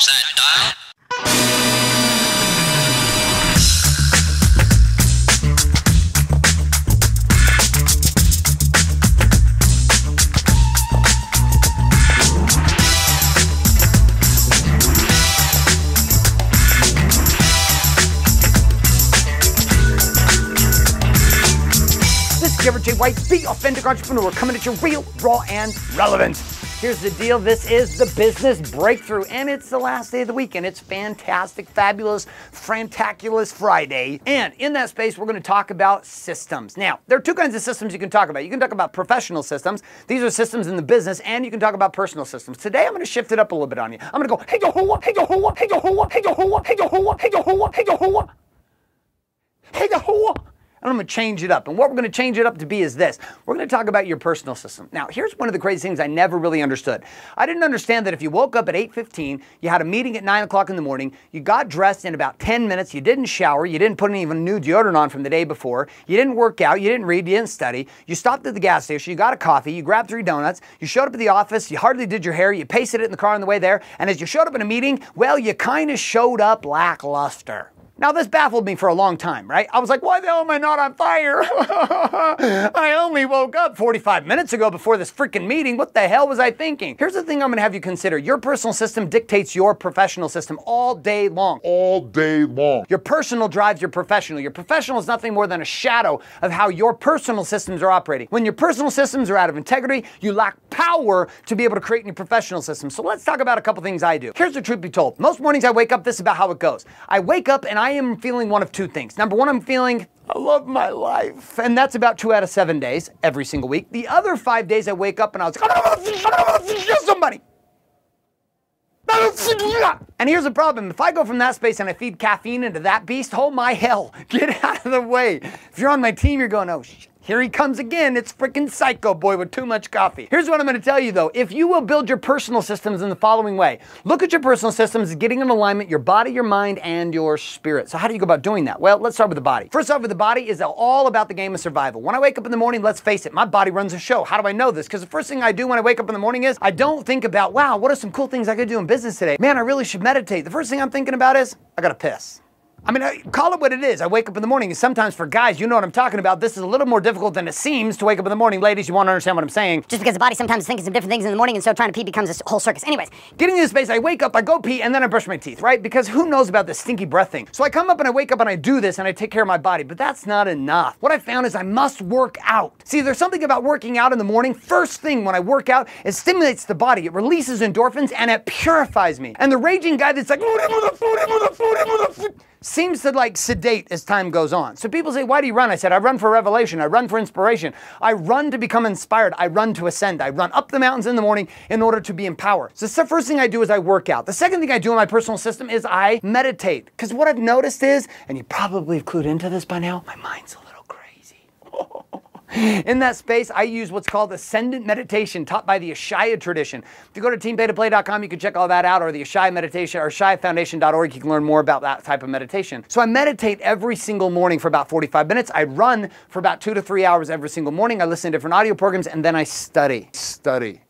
Watch that dial. This is Garrett J. White, the Authentic Entrepreneur, coming at you real, raw, and relevant. Here's the deal. This is the Business Breakthrough, and it's the last day of the week, and it's fantastic, fabulous, fantaculous Friday. And in that space, we're going to talk about systems. Now, there are two kinds of systems you can talk about. You can talk about professional systems. These are systems in the business, and you can talk about personal systems. Today, I'm going to shift it up a little bit on you. I'm going to go, hey, yo, ho, hey, yo, ho, hey, yo, ho, hey, yo, ho, hey, yo, ho, hey, yo, ho, hey, yo, ho, hey, yo, ho. And I'm going to change it up. And what we're going to change it up to be is this. We're going to talk about your personal system. Now, here's one of the crazy things I never really understood. I didn't understand that if you woke up at 8:15, you had a meeting at 9 o'clock in the morning, you got dressed in about 10 minutes, you didn't shower, you didn't put any even new deodorant on from the day before, you didn't work out, you didn't read, you didn't study, you stopped at the gas station, you got a coffee, you grabbed 3 donuts, you showed up at the office, you hardly did your hair, you pasted it in the car on the way there, and as you showed up in a meeting, well, you kind of showed up lackluster. Now, this baffled me for a long time, right? I was like, why the hell am I not on fire? I only woke up 45 minutes ago before this freaking meeting. What the hell was I thinking? Here's the thing I'm going to have you consider. Your personal system dictates your professional system all day long. All day long. Your personal drives your professional. Your professional is nothing more than a shadow of how your personal systems are operating. When your personal systems are out of integrity, you lack power to be able to create your professional system. So let's talk about a couple things I do. Here's the truth be told. Most mornings I wake up, this is about how it goes. I wake up and I am feeling one of two things. Number one, I'm feeling I love my life. And that's about 2 out of 7 days, every single week. The other 5 days I wake up and I was like, somebody. And here's the problem. If I go from that space and I feed caffeine into that beast, oh my hell, get out of the way. If you're on my team, you're going, oh shit. Here he comes again. It's freaking Psycho Boy with too much coffee. Here's what I'm going to tell you though. If you will build your personal systems in the following way, look at your personal systems as getting in alignment, your body, your mind, and your spirit. So how do you go about doing that? Well, let's start with the body. First off with the body is all about the game of survival. When I wake up in the morning, let's face it, my body runs a show. How do I know this? Because the first thing I do when I wake up in the morning is I don't think about, wow, what are some cool things I could do in business today? Man, I really should meditate. The first thing I'm thinking about is I gotta piss. I mean, call it what it is. I wake up in the morning, and sometimes for guys, you know what I'm talking about. This is a little more difficult than it seems to wake up in the morning. Ladies, you won't understand what I'm saying. Just because the body sometimes thinks of different things in the morning, and so trying to pee becomes a whole circus. Anyways. Getting in this space, I wake up, I go pee, and then I brush my teeth, right? Because who knows about this stinky breath thing? So I come up and I wake up and I do this and I take care of my body, but that's not enough. What I found is I must work out. See, there's something about working out in the morning. First thing when I work out, it stimulates the body. It releases endorphins and it purifies me. And the raging guy that's like, seems to like sedate as time goes on. So people say, why do you run? I said, I run for revelation. I run for inspiration. I run to become inspired. I run to ascend. I run up the mountains in the morning in order to be empowered. So the first thing I do is I work out. The second thing I do in my personal system is I meditate. Because what I've noticed is, and you probably have clued into this by now, my mind's a little crazy. In that space, I use what's called ascendant meditation taught by the Ashaya tradition. If you go to teambetaplay.com, you can check all that out, or the Ashaya meditation, or ashayafoundation.org, you can learn more about that type of meditation. So I meditate every single morning for about 45 minutes. I run for about 2 to 3 hours every single morning. I listen to different audio programs, and then I study.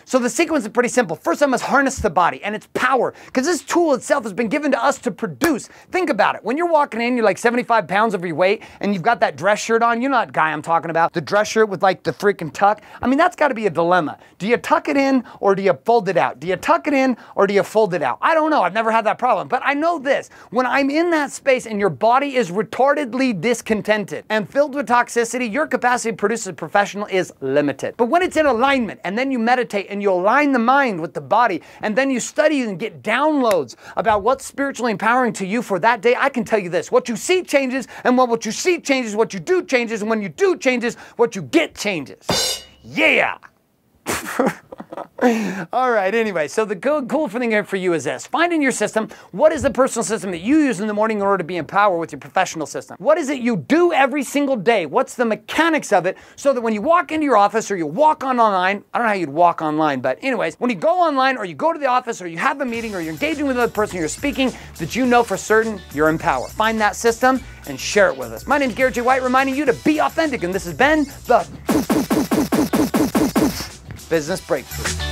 So the sequence is pretty simple. First, I must harness the body and its power, because this tool itself has been given to us to produce. Think about it. When you're walking in, you're like 75 pounds over your weight, and you've got that dress shirt on. You know that guy I'm talking about. The dress shirt with like the freaking tuck. I mean, that's got to be a dilemma. Do you tuck it in or do you fold it out? Do you tuck it in or do you fold it out? I don't know. I've never had that problem. But I know this. When I'm in that space and your body is retardedly discontented and filled with toxicity, your capacity to produce as a professional is limited. But when it's in alignment and then you meditate and you align the mind with the body and then you study and get downloads about what's spiritually empowering to you for that day, I can tell you this. What you see changes, and when what you see changes, what you do changes, and when you do changes, what you get changes. Yeah! All right, anyway, so the cool thing here for you is this. Find in your system, what is the personal system that you use in the morning in order to be in power with your professional system? What is it you do every single day? What's the mechanics of it so that when you walk into your office or you walk online, I don't know how you'd walk online, but anyways, when you go online or you go to the office or you have a meeting or you're engaging with another person, you're speaking, that you know for certain you're in power. Find that system and share it with us. My name is Garrett J. White, reminding you to be authentic, and this has been the Business Breakthrough.